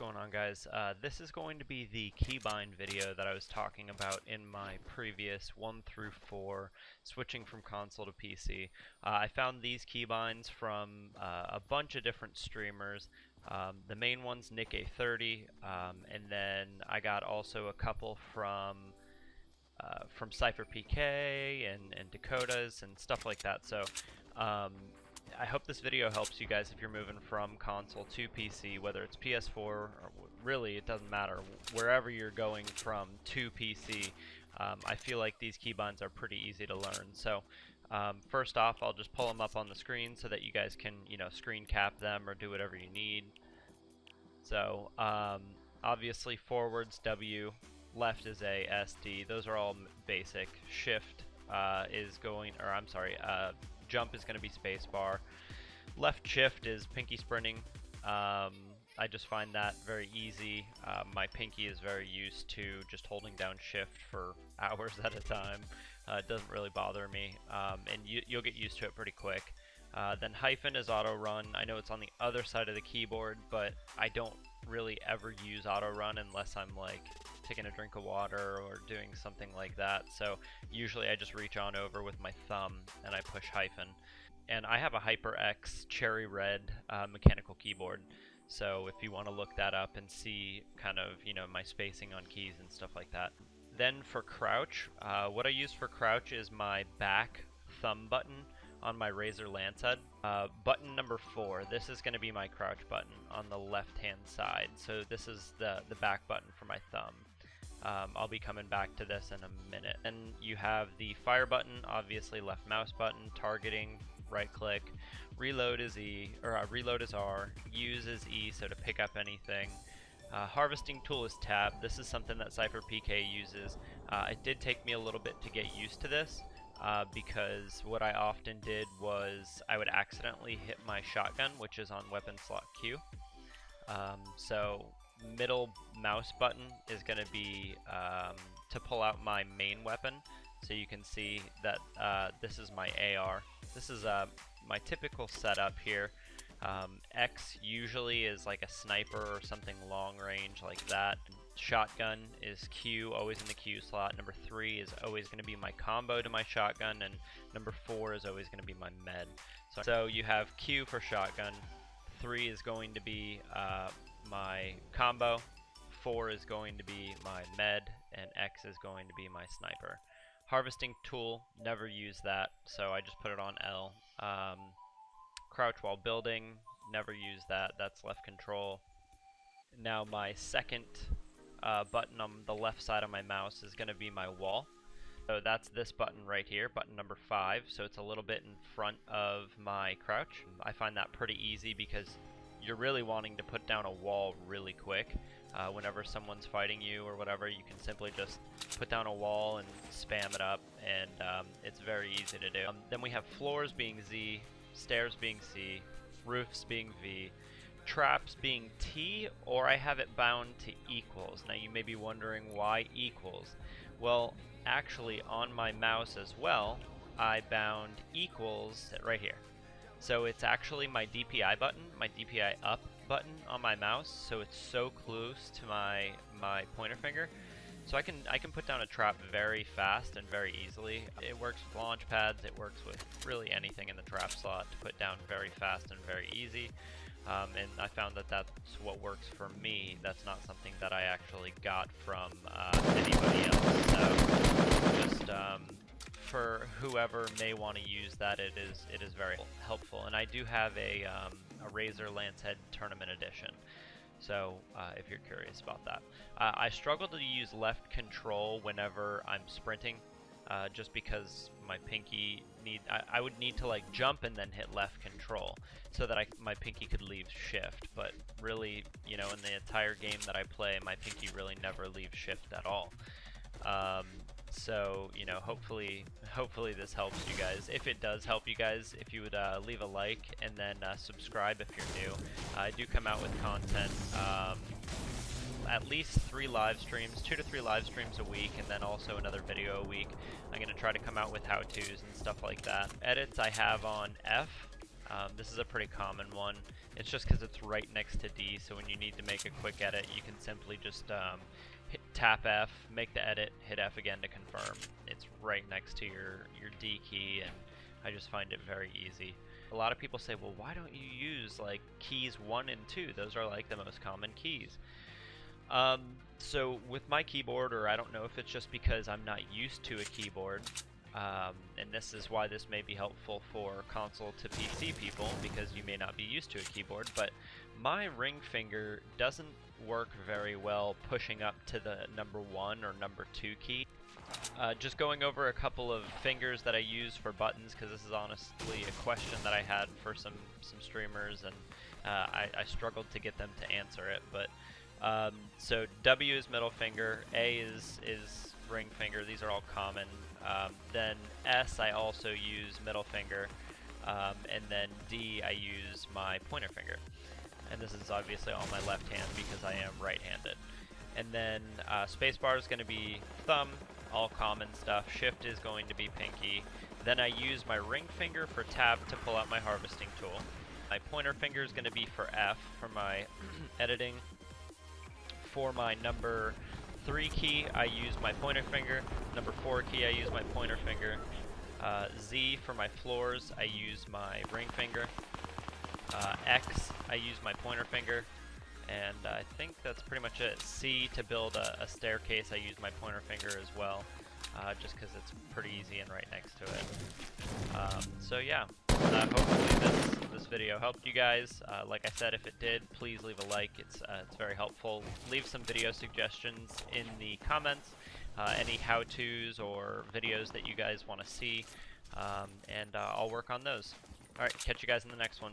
going on, guys? This is going to be the keybind video that I was talking about in my previous 1 through 4 switching from console to PC. I found these keybinds from a bunch of different streamers. The main one's Nick A30, and then I got also a couple from Cypher PK and Dakotas and stuff like that. So I hope this video helps you guys if you're moving from console to PC, whether it's PS4 or really it doesn't matter, wherever you're going from to PC. I feel like these keybinds are pretty easy to learn. So first off, I'll just pull them up on the screen so that you guys can, screen cap them or do whatever you need. So obviously forwards W, left is A, S, D. Those are all basic. Shift is going, or I'm sorry, jump is going to be spacebar. Left shift is pinky sprinting. I just find that very easy. My pinky is very used to just holding down shift for hours at a time. It doesn't really bother me, and you'll get used to it pretty quick. Then hyphen is auto run. I know it's on the other side of the keyboard, but I don't really ever use auto run unless I'm like taking a drink of water or doing something like that. So usually I just reach on over with my thumb and I push hyphen. And I have a HyperX cherry red mechanical keyboard. So if you want to look that up and see kind of, my spacing on keys and stuff like that. Then for crouch, what I use for crouch is my back thumb button on my Razer Lancet. Button number 4, this is going to be my crouch button on the left hand side. So this is the back button for my thumb. I'll be coming back to this in a minute. And you have the fire button, obviously left mouse button, targeting, right click, reload is E, or reload is R, use is E, so to pick up anything. Harvesting tool is tab. This is something that Cypher PK uses. It did take me a little bit to get used to this. Because what I often did was I would accidentally hit my shotgun, which is on weapon slot Q. So middle mouse button is going to be to pull out my main weapon. So you can see that this is my AR. This is my typical setup here. X usually is like a sniper or something long range like that. Shotgun is Q, always in the Q slot. Number 3 is always going to be my combo to my shotgun, and number 4 is always going to be my med. So you have Q for shotgun, 3 is going to be my combo, 4 is going to be my med, and X is going to be my sniper. Harvesting tool, never use that, so I just put it on L. Crouch while building, never use that, that's left control. Now my second button on the left side of my mouse is going to be my wall. So that's this button right here, button number 5, so it's a little bit in front of my crouch. I find that pretty easy because you're really wanting to put down a wall really quick. Whenever someone's fighting you or whatever, you can simply just put down a wall and spam it up, and it's very easy to do. Then we have floors being Z, stairs being C, roofs being V, traps being T, or I have it bound to equals. Now you may be wondering why equals. Well, actually on my mouse as well, I bound equals right here. So it's actually my DPI button, my DPI up button on my mouse, so it's so close to my pointer finger. So I can put down a trap very fast and very easily. It works with launch pads, it works with really anything in the trap slot to put down very fast and very easy. And I found that that's what works for me. That's not something that I actually got from anybody else. So just for whoever may want to use that, it is very helpful. And I do have a Razer Lancet Tournament Edition. So if you're curious about that. I struggle to use left control whenever I'm sprinting, just because my pinky I would need to like jump and then hit left control so that my pinky could leave shift. But really, in the entire game that I play, my pinky really never leaves shift at all. So hopefully this helps you guys. If it does help you guys, if you would leave a like and then subscribe if you're new. I do come out with content at least 3 live streams, 2 to 3 live streams a week, and then also another video a week. I'm going to try to come out with how-tos and stuff like that. Edits I have on F. This is a pretty common one. It's just because it's right next to D, so when you need to make a quick edit, you can simply just tap F, make the edit, hit F again to confirm. It's right next to your D key, and I just find it very easy. A lot of people say, well, why don't you use like keys 1 and 2? Those are like the most common keys. So with my keyboard, or I don't know if it's just because I'm not used to a keyboard, and this is why this may be helpful for console to PC people, because you may not be used to a keyboard, but my ring finger doesn't work very well pushing up to the number 1 or number 2 key. Just going over a couple of fingers that I use for buttons, because this is honestly a question that I had for some streamers, and I struggled to get them to answer it. But so W is middle finger, A is ring finger. These are all common. Then S I also use middle finger, and then D I use my pointer finger. And this is obviously on my left hand because I am right-handed. And then spacebar is going to be thumb, all common stuff. Shift is going to be pinky. Then I use my ring finger for tab to pull out my harvesting tool. My pointer finger is going to be for F for my editing. For my number 3 key, I use my pointer finger. Number 4 key, I use my pointer finger. Z for my floors, I use my ring finger. X, I use my pointer finger. And I think that's pretty much it. C, to build a staircase, I use my pointer finger as well, just because it's pretty easy and right next to it. So yeah, hopefully this video helped you guys. Like I said, if it did, please leave a like. It's very helpful. Leave some video suggestions in the comments, any how-tos or videos that you guys want to see, and I'll work on those. Alright, catch you guys in the next one.